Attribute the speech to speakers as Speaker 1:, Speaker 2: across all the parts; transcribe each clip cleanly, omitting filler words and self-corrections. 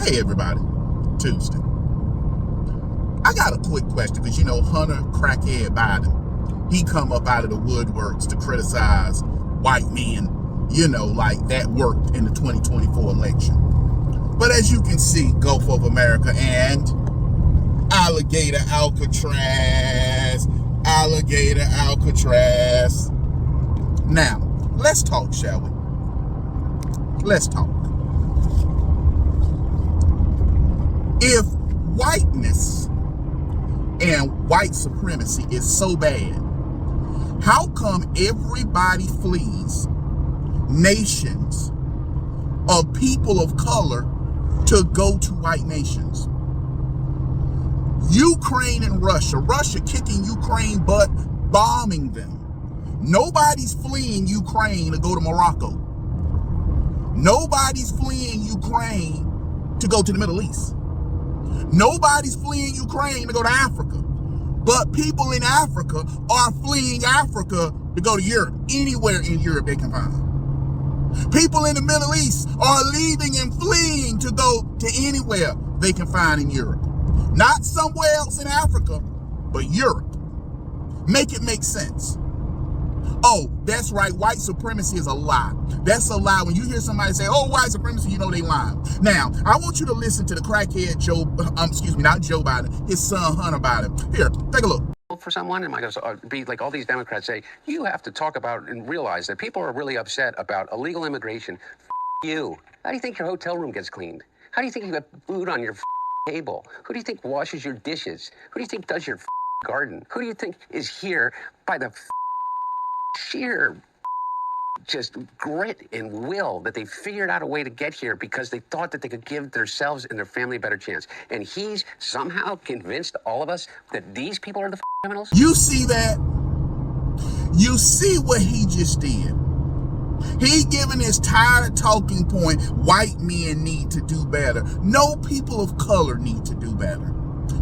Speaker 1: Hey everybody, Tuesday. I got a quick question because Hunter Crackhead Biden, he come up out of the woodworks to criticize white men, like that worked in the 2024 election. But as you can see, Gulf of America and Alligator Alcatraz. Now, let's talk, shall we? Let's talk. If whiteness and white supremacy is so bad, how come everybody flees nations of people of color to go to white nations? Ukraine and Russia kicking Ukraine butt, bombing them. Nobody's fleeing Ukraine to go to Morocco. Nobody's fleeing Ukraine to go to the Middle East. Nobody's fleeing Ukraine to go to Africa. But people in Africa are fleeing Africa to go to Europe. Anywhere in Europe they can find. People in the Middle East are leaving and fleeing to go to anywhere they can find in Europe. Not somewhere else in Africa, but Europe. Make it make sense. Oh, that's right. White supremacy is a lie. That's a lie. When you hear somebody say, oh, white supremacy, you know they lying. Now, I want you to listen to the crackhead not Joe Biden, his son Hunter Biden. Here, take a look.
Speaker 2: For someone, it might be like all these Democrats say, you have to talk about and realize that people are really upset about illegal immigration. You. How do you think your hotel room gets cleaned? How do you think you have food on your table? Who do you think washes your dishes? Who do you think does your garden? Who do you think is here by the sheer just grit and will that they figured out a way to get here because they thought that they could give themselves and their family a better chance? And he's somehow convinced all of us that these people are the criminals?
Speaker 1: You see that? You see what he just did? He giving his tired talking point, white men need to do better. No, people of color need to do better.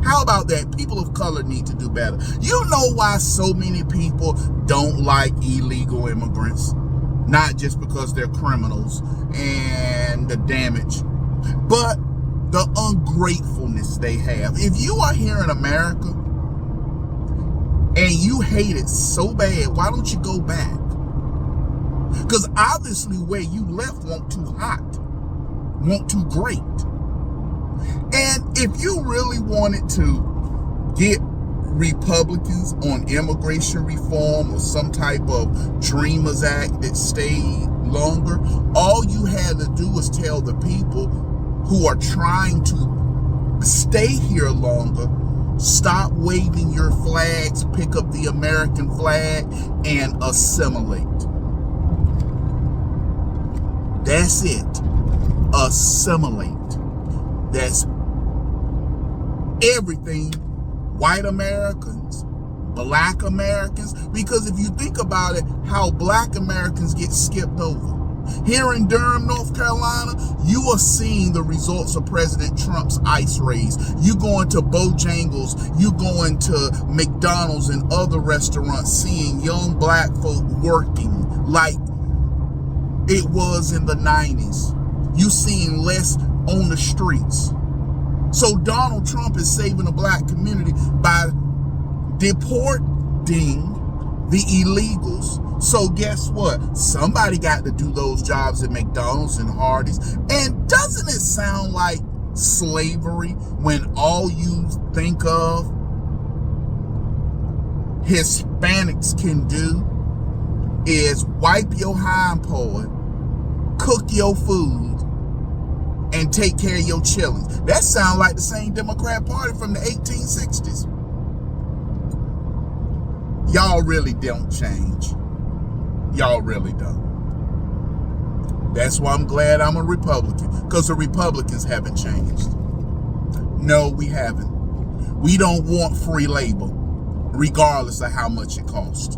Speaker 1: How about that? People of color need to do better. You know why so many people don't like illegal immigrants? Not just because they're criminals and the damage, but the ungratefulness they have. If you are here in America and you hate it so bad, why don't you go back? Because obviously where you left won't too hot, won't too great. And if you really wanted to get Republicans on immigration reform or some type of Dreamers Act that stayed longer, all you had to do was tell the people who are trying to stay here longer, stop waving your flags, pick up the American flag, and assimilate. That's it. Assimilate. That's everything. White Americans, black Americans, because if you think about it, how black Americans get skipped over. Here in Durham, North Carolina, you are seeing the results of President Trump's ICE raids. You going to Bojangles, you going to McDonald's and other restaurants, seeing young black folk working like it was in the 90s. You seeing less on the streets. So Donald Trump is saving the black community by deporting the illegals. So guess what? Somebody got to do those jobs at McDonald's and Hardee's. And doesn't it sound like slavery when all you think of Hispanics can do is wipe your hind part, cook your food, and take care of your children? That sounds like the same Democrat Party from the 1860s. Y'all really don't change. Y'all really don't. That's why I'm glad I'm a Republican, because the Republicans haven't changed. No, we haven't. We don't want free labor, regardless of how much it costs.